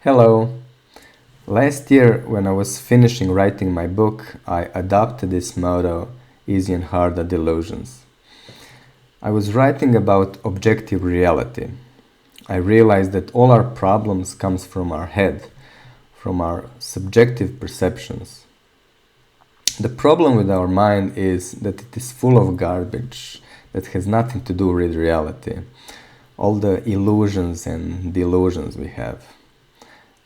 Hello. Last year, when I was finishing writing my book, I adopted this motto, easy and hard are delusions. I was writing about objective reality. I realized that all our problems comes from our head, from our subjective perceptions. The problem with our mind is that it is full of garbage that has nothing to do with reality. All the illusions and delusions we have.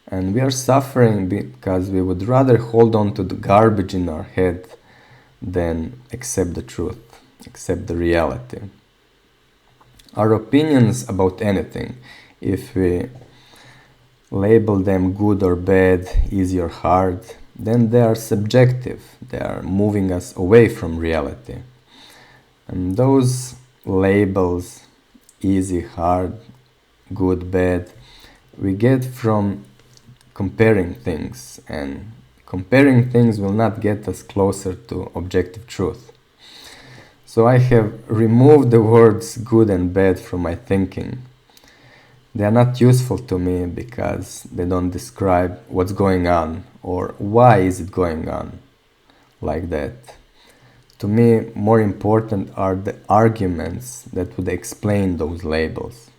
And we are suffering because we would rather hold on to the garbage in our head than accept the truth, accept the reality. Our opinions about anything, if we label them good or bad, easy or hard, then they are subjective. They are moving us away from reality. And those labels, easy, hard, good, bad, we get from comparing things, and comparing things will not get us closer to objective truth. So I have removed the words good and bad from my thinking. They are not useful to me because they don't describe what's going on or why is it going on like that. To me, more important are the arguments that would explain those labels.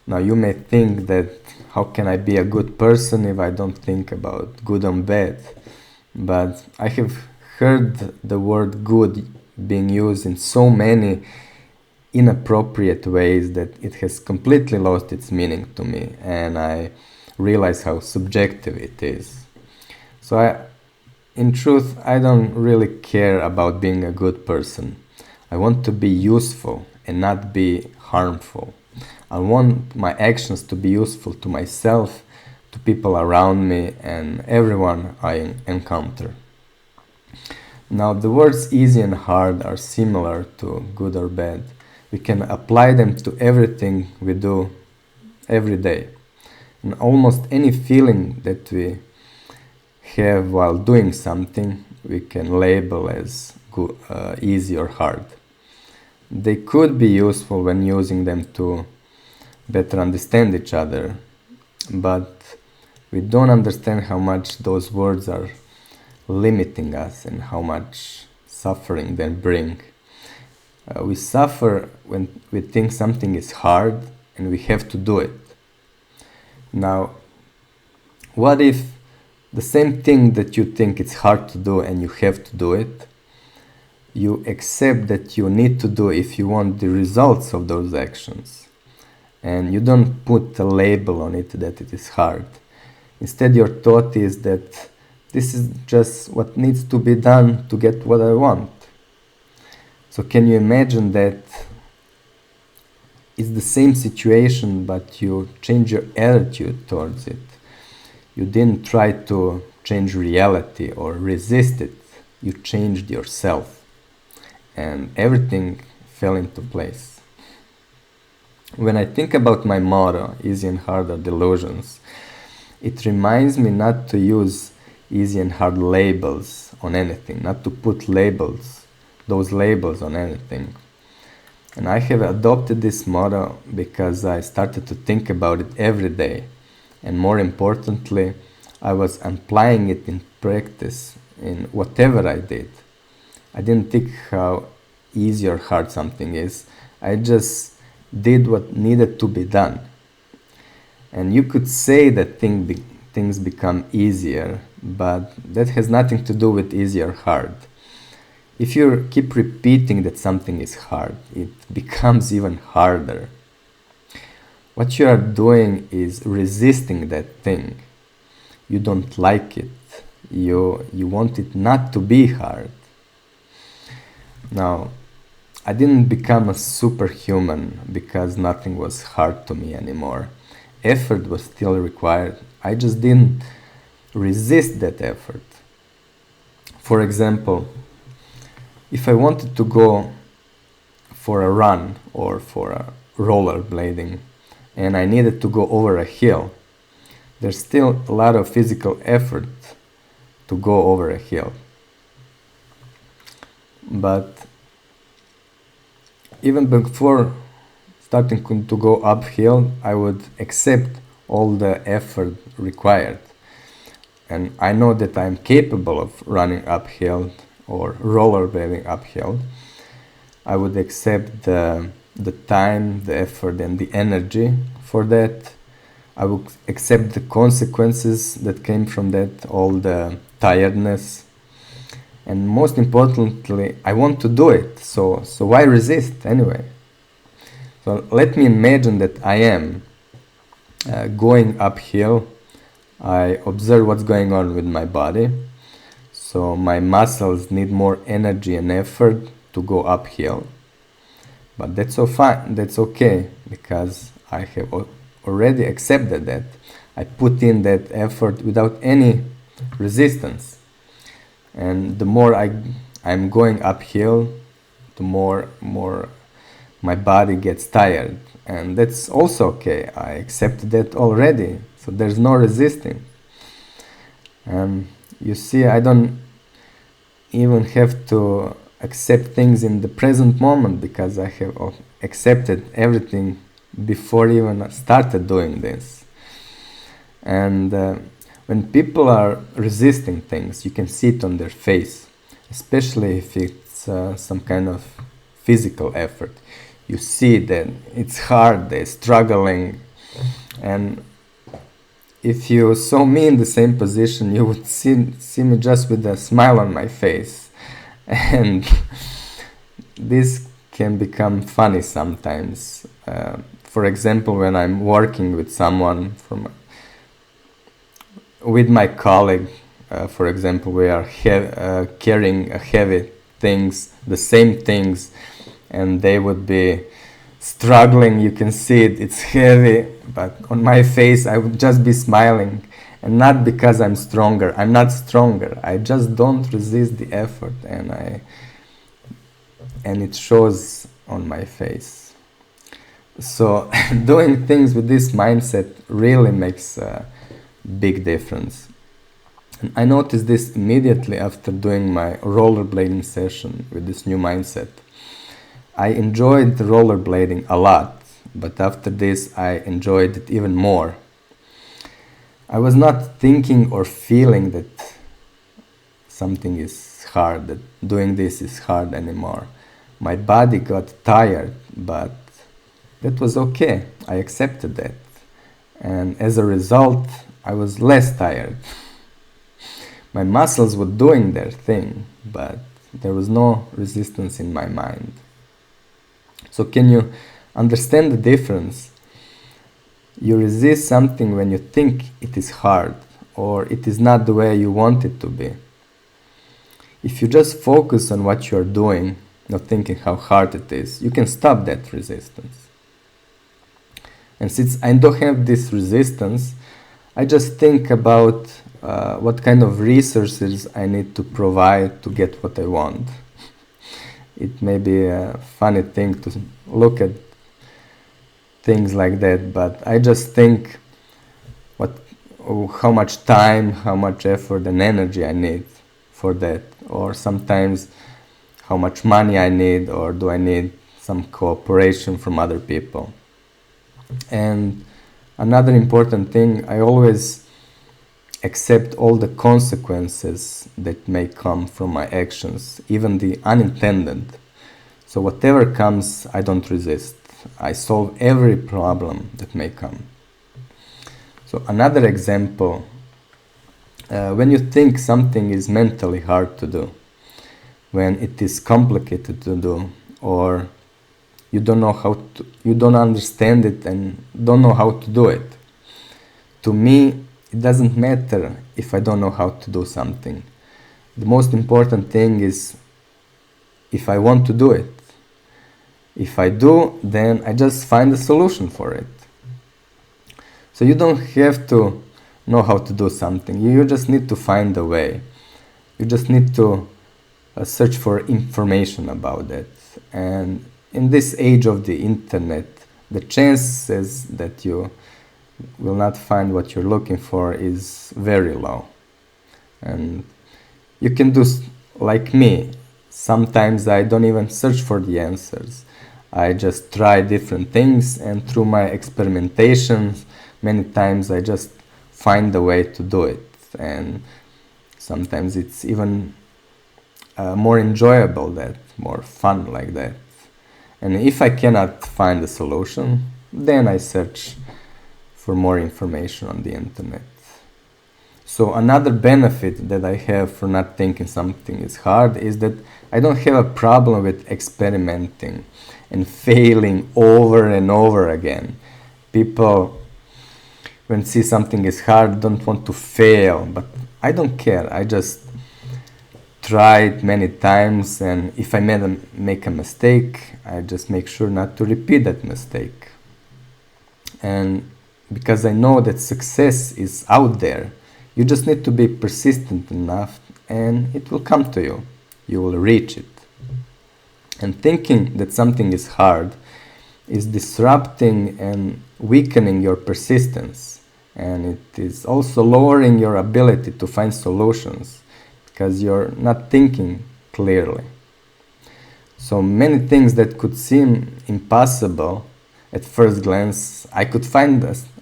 Now you may think that how can I be a good person if I don't think about good and bad? But I have heard the word good being used in so many inappropriate ways that it has completely lost its meaning to me, and I realize how subjective it is. So in truth, I don't really care about being a good person. I want to be useful and not be harmful. I want my actions to be useful to myself, to people around me, and everyone I encounter. Now, the words easy and hard are similar to good or bad. We can apply them to everything we do every day. And almost any feeling that we have while doing something, we can label as easy or hard. They could be useful when using them to better understand each other, but we don't understand how much those words are limiting us and how much suffering they bring. We suffer when we think something is hard and we have to do it. Now, what if the same thing that you think it's hard to do and you have to do it, you accept that you need to do if you want the results of those actions, and you don't put a label on it that it is hard. Instead, your thought is that this is just what needs to be done to get what I want. So can you imagine that it's the same situation, but you change your attitude towards it? You didn't try to change reality or resist it. You changed yourself, and everything fell into place. When I think about my motto, easy and hard are delusions, it reminds me not to use easy and hard labels on anything, not to put those labels on anything. And I have adopted this motto because I started to think about it every day. And more importantly, I was applying it in practice in whatever I did. I didn't think how easy or hard something is. I just did what needed to be done. And you could say that things become easier, but that has nothing to do with easy or hard. If you keep repeating that something is hard, it becomes even harder. What you are doing is resisting that thing. You don't like it. You want it not to be hard. Now, I didn't become a superhuman because nothing was hard to me anymore. Effort was still required. I just didn't resist that effort. For example, if I wanted to go for a run or for a rollerblading and I needed to go over a hill, there's still a lot of physical effort to go over a hill. But even before starting to go uphill, I would accept all the effort required. And I know that I'm capable of running uphill or rollerblading uphill. I would accept the time, the effort, and the energy for that. I would accept the consequences that came from that, all the tiredness. And most importantly, I want to do it. So why resist anyway? So let me imagine that I am going uphill. I observe what's going on with my body. So my muscles need more energy and effort to go uphill. But that's so fine. That's okay, because I have already accepted that. I put in that effort without any resistance. And the more I'm going uphill, the more my body gets tired. And that's also okay. I accept that already. So there's no resisting. You see, I don't even have to accept things in the present moment, because I have accepted everything before even started doing this. And when people are resisting things, you can see it on their face, especially if it's some kind of physical effort. You see that it's hard, they're struggling, and if you saw me in the same position, you would see me just with a smile on my face. And this can become funny sometimes. For example, when I'm working with someone with my colleague, for example, we are carrying heavy things, the same things, and they would be struggling. You can see it's heavy, but on my face I would just be smiling, and not because I'm stronger. I'm not stronger. I just don't resist the effort, and it shows on my face. So doing things with this mindset really makes a big difference. And I noticed this immediately after doing my rollerblading session with this new mindset. I enjoyed the rollerblading a lot, but after this I enjoyed it even more. I was not thinking or feeling that something is hard, that doing this is hard anymore. My body got tired, but that was okay. I accepted that. And as a result, I was less tired. My muscles were doing their thing, but there was no resistance in my mind. So can you understand the difference? You resist something when you think it is hard, or it is not the way you want it to be. If you just focus on what you are doing, not thinking how hard it is, you can stop that resistance. And since I don't have this resistance, I just think about what kind of resources I need to provide to get what I want. It may be a funny thing to look at things like that, but I just think how much time, how much effort and energy I need for that, or sometimes how much money I need, or do I need some cooperation from other people. And another important thing, I always accept all the consequences that may come from my actions, even the unintended. So whatever comes, I don't resist. I solve every problem that may come. So another example, when you think something is mentally hard to do, when it is complicated to do, or you don't understand it and don't know how to do it. To me, it doesn't matter if I don't know how to do something. The most important thing is if I want to do it. If I do, then I just find a solution for it. So you don't have to know how to do something. You just need to find a way. You just need to search for information about it. And in this age of the internet, the chances that you will not find what you're looking for is very low. And you can do like me. Sometimes I don't even search for the answers. I just try different things, and through my experimentations, many times I just find a way to do it, and sometimes it's even more enjoyable that, more fun like that. And if I cannot find a solution, then I search for more information on the internet. So another benefit that I have for not thinking something is hard is that I don't have a problem with experimenting and failing over and over again. People, when see something is hard, don't want to fail, but I don't care. I just try it many times, and if I make a mistake, I just make sure not to repeat that mistake. And because I know that success is out there, you just need to be persistent enough and it will come to you. You will reach it. And thinking that something is hard is disrupting and weakening your persistence. And it is also lowering your ability to find solutions because you're not thinking clearly. So many things that could seem impossible at first glance,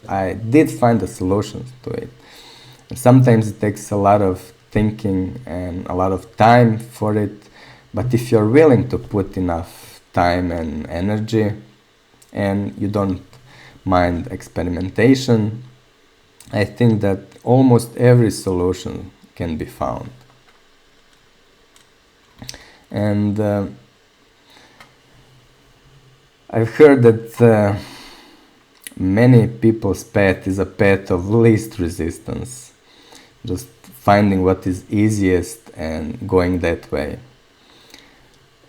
I did find a solution to it. And sometimes it takes a lot of thinking and a lot of time for it, but if you're willing to put enough time and energy and you don't mind experimentation, I think that almost every solution can be found. And I've heard that many people's path is a path of least resistance, just finding what is easiest and going that way.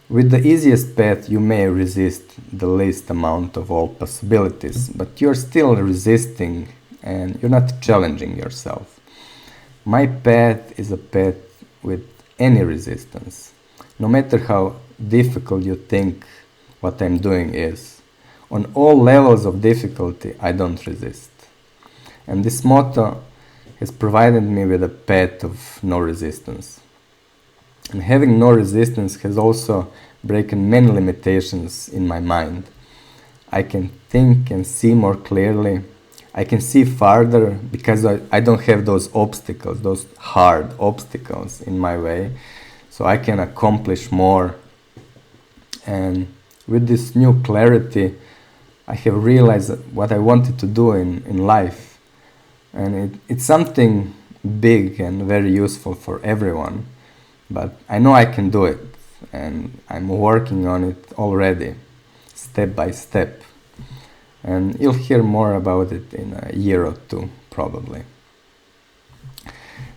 With the easiest path, you may resist the least amount of all possibilities, but you're still resisting and you're not challenging yourself. My path is a path with any resistance. No matter how difficult you think what I'm doing is, on all levels of difficulty, I don't resist. And this motto has provided me with a path of no resistance. And having no resistance has also broken many limitations in my mind. I can think and see more clearly. I can see farther because I don't have those obstacles, those hard obstacles in my way. So I can accomplish more. And with this new clarity, I have realized what I wanted to do in life. And it's something big and very useful for everyone. But I know I can do it. And I'm working on it already, step by step. And you'll hear more about it in a year or two, probably.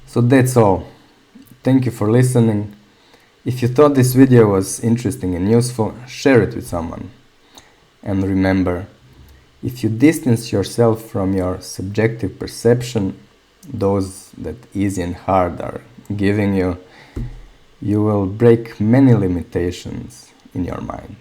So that's all. Thank you for listening. If you thought this video was interesting and useful, share it with someone. And remember, if you distance yourself from your subjective perception, those that easy and hard are giving you, you will break many limitations in your mind.